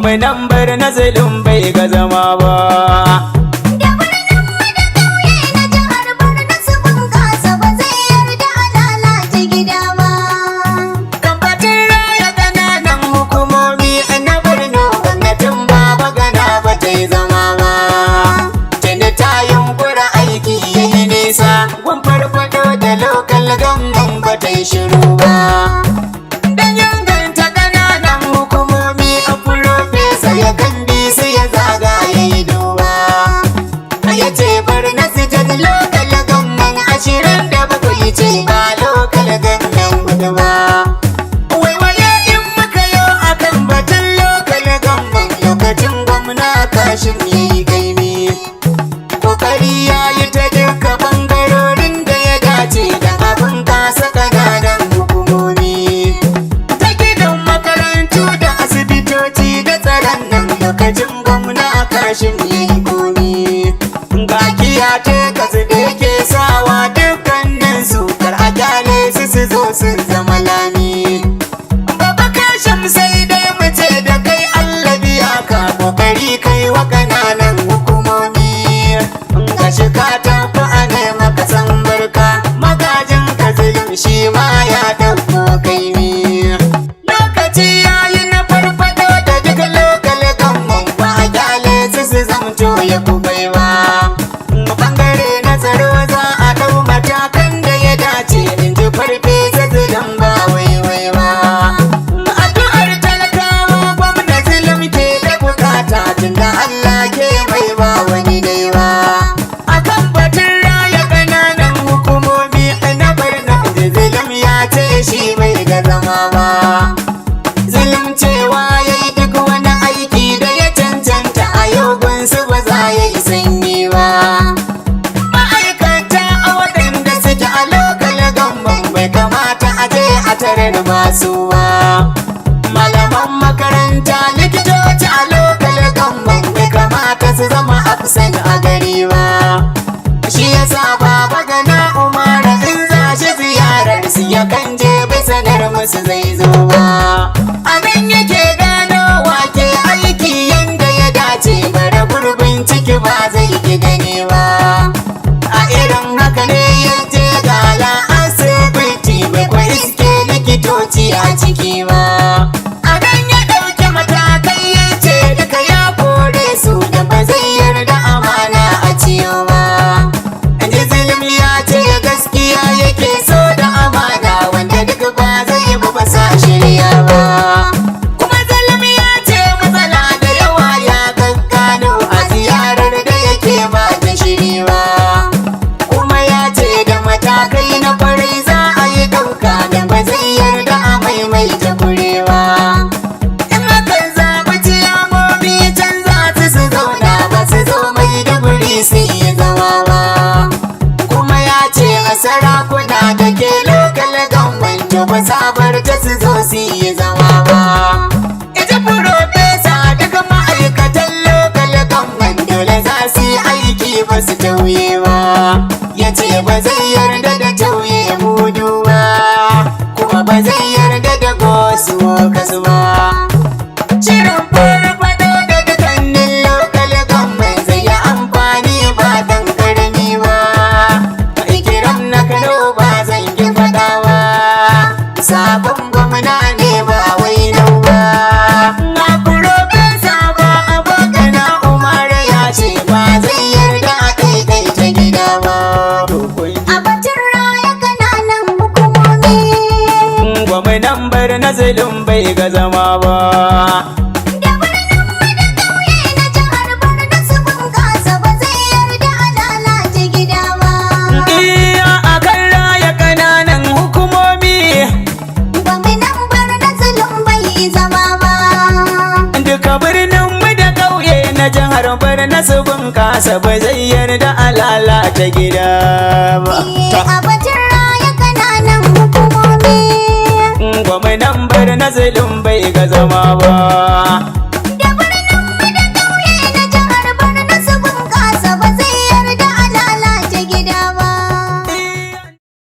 gwamnan Barna zulum bai ga zama ba. Da birnin mu da ƙauye na jihar Borno su bunƙasa ba zai yarda a lalata gida ba. Kamfatin raya ƙananan hukumomi na Borno gwamnatin Baba Gana ba ta yi zama ba. Tunda ta yunkura aiki ya yi nisa, gun farfaɗo da lokal gamban ba ta yi shiru ba. Dan inganta ƙananan hukumomi a Furofesa ya kandi su ya zaga ya yi duba. Ya ce Barna State lokal gamban 27 ce ba lokal gamban hudu ba. Waiwaye in muka yo akan batun lokal gamban lokacin gwamna Kashim ya yi kaimi. Kokari ya yi ta duka bangarorin da ya dace da abin kasa ƙananan hukumomi. Ta gidan makarantu da asibitoci da tsaron nan lokacin gwamna Kashim ya yi komi. Ga kiyate kasu da yake sawa dukkanin su kar a kyale su zo su zama lami. Baba Kashim sai dai mu ce da kai Allah biya ka kokari kai wa ƙananan hukumomi. Ga shi ka tafi a nema ka san barka magajin ka zulum shi ma ya dauko kaimi. Lokaci ya yi na farfado da duk lokal gamban ba a kyale su zamto ya kubai ba. Bangare na tsaro za a dau matakan da ya dace in ji farfesa zulum ba waiwai ba. Addu'ar talakawa gwamna zulum ke da bukata tunda Allah ke mai ba wani dai ba. Akan batun raya ƙananan hukumomi na Barna zulum ya ce shi bai ga zama ba. Zulum cewa ya yi duk wani aiki da ya cancanta a yau gunsu ba za ya yi sanyi ba. Ma'aikata a waɗanda suke a lokal gamban bai kamata a je a tarar masu ba. Malaman makaranta likitoci a lokal gamban bai kamata su zama afsan a gari ba. Shi yasa Baba Gana Umar in za shi ziyarar su yakan je bai sanar musu zai zo ba. A nan yake gano wake aiki yanda ya dace bara gurbin ciki ba zai ki gani ba. A irin haka ne ya je gala asibiti bai kwa iske likitoci a ciki ba. A nan ya ɗauki matakai ya ce duka ya kore su da ba zai yarda amana a ciyo ba. Zulum ya ce gaskiya yake so da amana wanda duk ba zai ba sa shirya ba. Kuma Zulum ya ce matsala da yawa ya gaggano a ziyarar da yake ba ta shiri ba. Kuma ya ce da matakai na kwarai za a yi ɗauka da ba zai yarda a maimaita kurewa. In hakan zaɓi ciyamomi can za su zauna ba su zo mai da guri su iya zama ba. Kuma ya ce a sarakuna da ke lokal gamban to ba sabar ta su zo su iya zama ba. Ita Furofesa daga ma'aikatan lokal gamban dole za su yi aiki ba su tauye ba. Ya ce ba zai yarda da tauye mudu ba, kuma ba zai yarda da gosu kasu ba. Shirin farfaɗo da dukkanin lokal gamban zai yi amfani ba dan karami ba. Ikiram na Kano ba zan ki faɗa ba. Sabon gwamna ne ba wai nau ba. Na Furofesa ba Abokana Umar ya ce ba zai yarda a ɗaiɗaita gida ba. A batun raya ƙananan hukumomi. Gwamnan Barna zulum bai ga zama ba. Da birnin mu da ƙauye na jihar Borno su bunƙasa ba zai yarda a lalata gida ba. Iya akan raya ƙananan hukumomi. Gwamnan Borno zulum bai zama ba. Duka birnin mu da ƙauye na jihar Barna su bunƙasa ba zai yarda a lalata gida ba. A batun raya ƙananan hukumomi. Gwamnan Barna zulum bai ga zama ba.